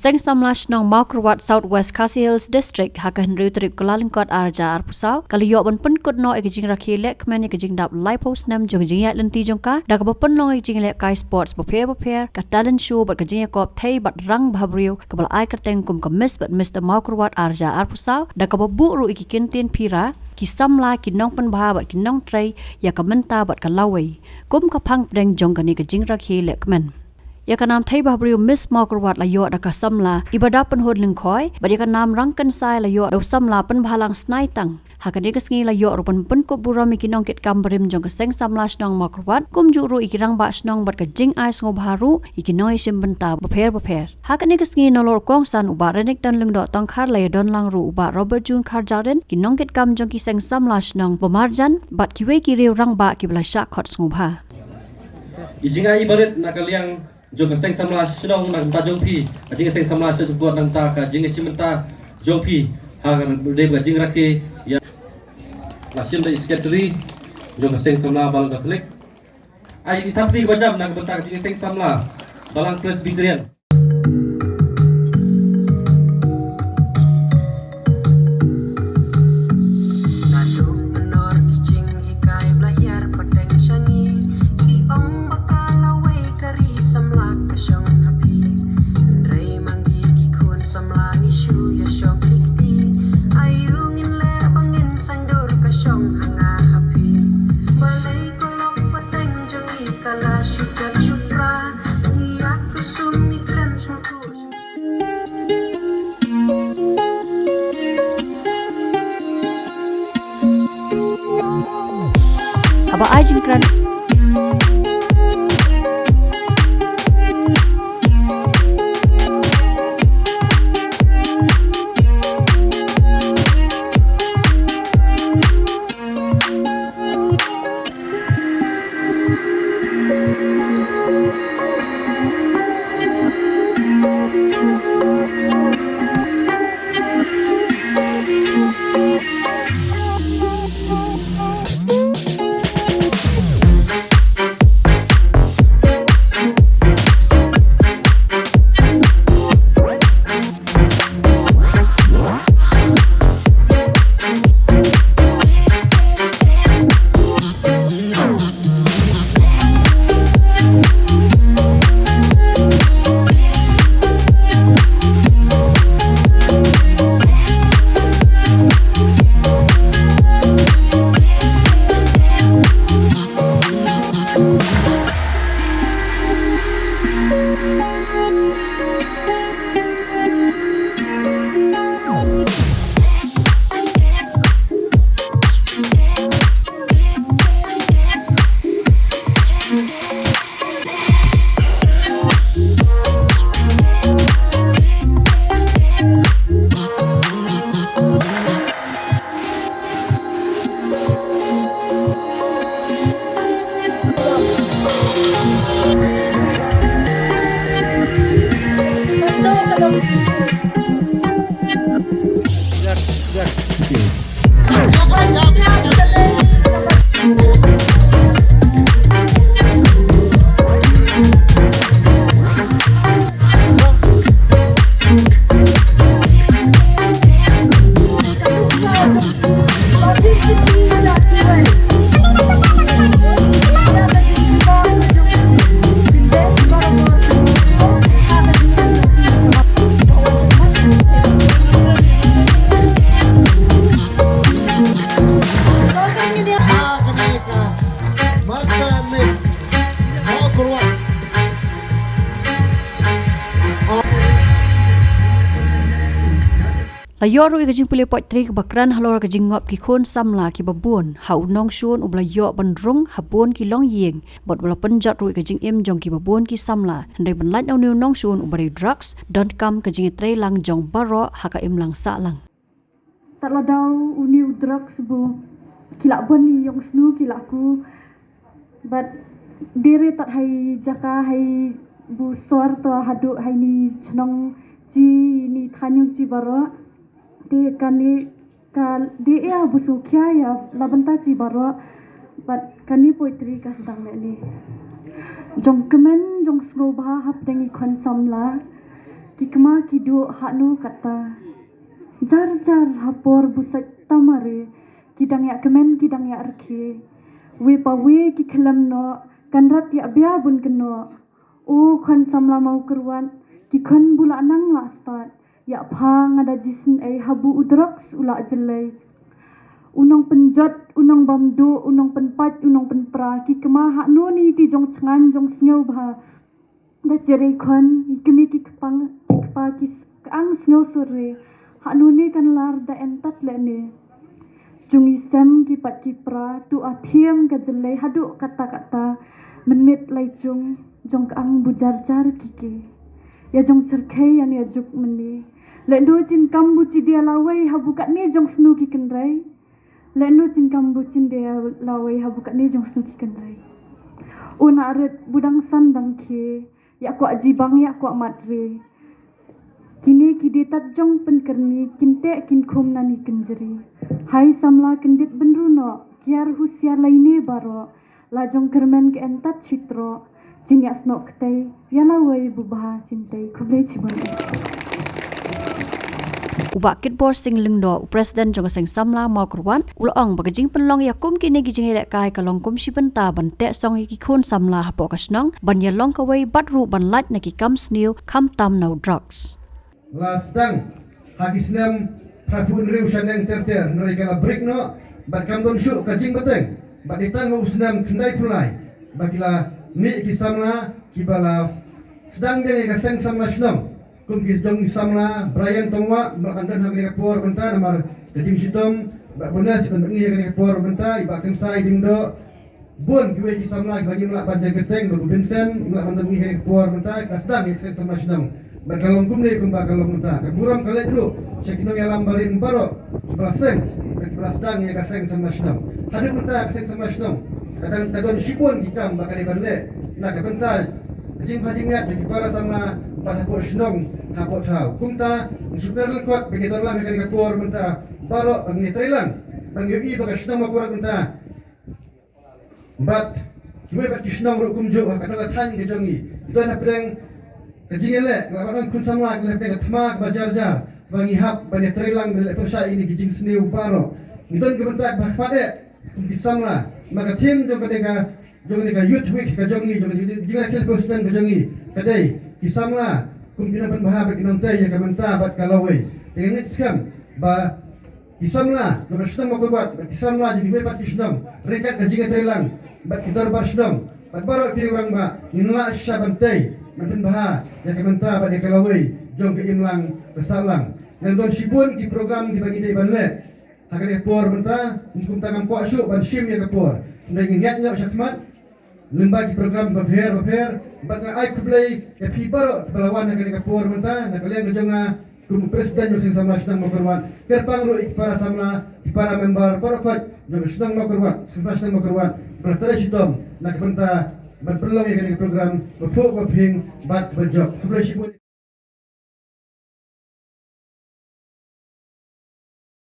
Kaseng samlash nong Maukrwat Southwest Khasi Hills District hakan riu terik kelalingkot arja arpusau kali yok ban penkut no ekjing rakhi lek men ekjing dap live post nam jong jing ya lenti jongka dak ba pen long ekjing lek kai sports prepare ka talent show bat kajing kop thei bat rang bhabriu kabal ai kerteng kum kamis bat Mr Maukrwat arja arpusau dak ba bu ru ikikintin pira ki samla ki nong pen bha bat ki nong trei ya ka menta bat ka lawai kum ka phang preng jong kani kajing rakhi lek men ya kanam thai bahbriu Miss Maukrwat la yo daka samla ibada penhod lengkhoi badi kanam rangkan sai la yo do samla pen bhalang snai tang hakani kasngi la yo rupan pen ko burami kinong kit kambarim jong kaseng samla snong Maukrwat kum juru ikirang ba snong bat ka jing ai sngo bharu ikinoi simbenta beper hakani kasngi nolor kong san uba renek tan lengdo tong khar la don lang ru uba Robert Jun khar jaren kinong kit kam jong ki seng samla snong bomarjan bat kiwe ki rew rang ba ki bla sha khot sngo bha ijinga ibaret nakaliang jong kaseng samla snong nang ta jong pi ajing kaseng samla support nang ta ka jing simenta jong pi ha de ba jing rakhe ya lasim da secretary jong kaseng samla bal ka klik ai di thamti ba jam nang benta jing kaseng samla balang presbyterian aba ajing kran Layoru ikajing puli pot tri bakran halor kajing ngop ki khon samla ki babun hau nong shun ubla yo bandrung habun ki long yeng bot bala penjat ru ikajing im jong ki babun ki samla ndai ban lat new nong shun ubari drugs don't come kajing tre lang jong baro haka im lang sa lang tatla daw new drugs bu kilak bani yong snu kilak ku but dire tat hai jaka hai bu sor to hadu hai ni chnong ji ni thanyung ji baro de kani kal de ya busukhya ya labanta chi baro but kani poetry ka sedang le jong kemen jong sloba hap dengi kon samla kikma kidu haknu kata jar hapor busat tamare kidang ya kemen kidang ya arki we pa we ki kelam no kanrat ya bia bun keno o khan samla mau kerwan ki khan bula nang la start ya phang ada jisin ai habu udroks ula jelai unong penjot unong bamdu unong penpat unong penpra ki kema haknu ni ti jong changan jong sngew bha da jeri khon ikemi ki kpang ki kpa ki ang sngew sore haknu ni kan lar da entat le ne jungi sem ki pat ki pra tu athiam ka jelai hadu kata menmit lai jong ang bujar kike ya jong cerkai ya ni juk meni le do chin kam bu chi dia lawai habu kat ni jong snu ki kenrai le do chin kam bu chin dia lawai habu kat ni jong snu ki kenrai una aret budang sandang ke ya kwa jibang ya kwa matre kini kidi tat jong penkerni kinte kin khum nani kenjeri hai samla kendit benruno kiar husiar laine baro la jong kermen ke entat citro jing ya snok tei yala wei bubah cintai khublei chibon Ubak kitbor sing lingdo Presiden jong sing samla mau kurwan ulong bagajing penlong yakum kini gijing elek kai kalong kum shibenta bante song iki khun samla hapo kasnong ban yalong kawai batru ban lat na ki kam sniu kam tam no drugs lastang hagisnam phapun riu shaneng terter nrikala break no bat kam don shu kajing bateng bat ditang usnam kendai pulai bakila mi ki samla kibala sedang dene ka seng samla shnong kum ki dong samla Brian Tongwa makandan hagni kapor benta namar kajing sitom bak bonas kan ngi hagni kapor benta ibak kengsai dingdo bon kiwe ki samla bagi melak panjang geteng bagu Vincent melak pandan ngi hagni kapor benta ka sedang ki seng samla shnong bak kalong kum ne kum bak kalong benta ka buram kale dulu syakino ya lambarin baro kibala seng kibala sedang ya ka seng samla shnong hadu benta ka seng samla shnong kadang tagon shipon dikam bakal dibande nak bentar kajing ngat jadi para samla pada po shnong hapo tau kumta sukar lekot begitu lang kan kapor benta baro angni trailang bang yui baka shnong makor benta bat kiwe bat shnong ro kumjo kadang than gejongi itu na preng kajing ele ngalaman kun samla kan preng thma bajar bang ihap bani trailang bele persai ini kajing sniu baro ngidon kebentak bahpade kumpisamla maka tim jong kadeka youth week ka jongi jong jinga kel postan ka jongi kadai kisamla kumpina ban bahaba kinom tay ya kamanta bat kalawe dengan skam ba kisamla jong shnam ko bat kisamla jadi wepat kishnam rekat ka jinga trelang bat kidar barshnam bat baro kiri orang ba nginla syaban tay manten baha ya kamanta bat kalawe jong ke imlang kesalang yang don sibun ki program dibagi dai banle akan kapor benta hukum tangan kuat syuk ban shim ya kapor nang ingat syakmat lembagi program baper batna ai kublai ya pi baro balawan akan kapor benta nak kalian ngejonga kum presiden yo samla sedang makorwan kerpang ro para samla para member barokot yo sedang makorwan sedang makorwan bertare sitom nak benta ban perlong ya program bapuk baping bat bajok kublai